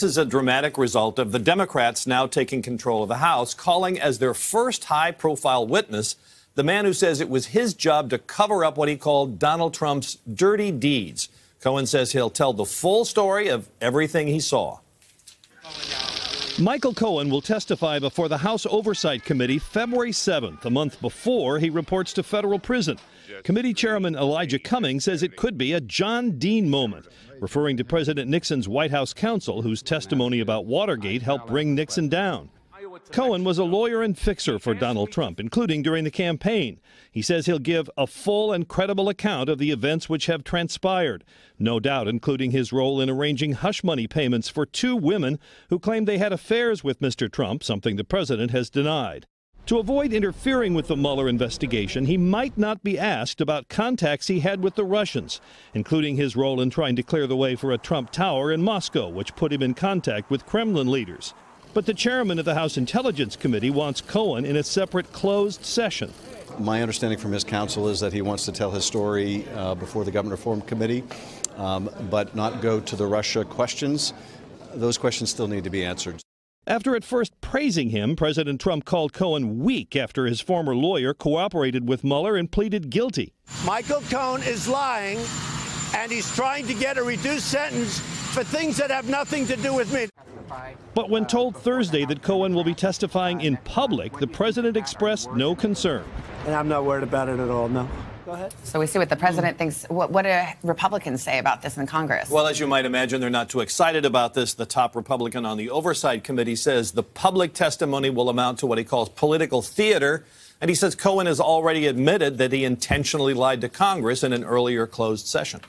This is a dramatic result of the Democrats now taking control of the House, calling as their first high-profile witness the man who says it was his job to cover up what he called Donald Trump's dirty deeds. Cohen says he'll tell the full story of everything he saw. Michael Cohen will testify before the House Oversight Committee February 7th, a month before he reports to federal prison. Committee Chairman Elijah Cummings says it could be a John Dean moment, referring to President Nixon's White House counsel, whose testimony about Watergate helped bring Nixon down. Cohen was a lawyer and fixer for Donald Trump, including during the campaign. He says he'll give a full and credible account of the events which have transpired, no doubt including his role in arranging hush money payments for two women who claimed they had affairs with Mr. Trump, something the president has denied. To avoid interfering with the Mueller investigation, he might not be asked about contacts he had with the Russians, including his role in trying to clear the way for a Trump Tower in Moscow, which put him in contact with Kremlin leaders. But the chairman of the House Intelligence Committee wants Cohen in a separate closed session. My understanding from his counsel is that he wants to tell his story before the Government Reform Committee, but not go to the Russia questions. Those questions still need to be answered. After at first praising him, President Trump called Cohen weak after his former lawyer cooperated with Mueller and pleaded guilty. Michael Cohen is lying, and he's trying to get a reduced sentence for things that have nothing to do with me. But when told Thursday that Cohen will be testifying in public, the president expressed no concern. And I'm not worried about it at all, no. Go ahead. So we see what the president thinks. What do Republicans say about this in Congress? Well, as you might imagine, they're not too excited about this. The top Republican on the Oversight Committee says the public testimony will amount to what he calls political theater. And he says Cohen has already admitted that he intentionally lied to Congress in an earlier closed session.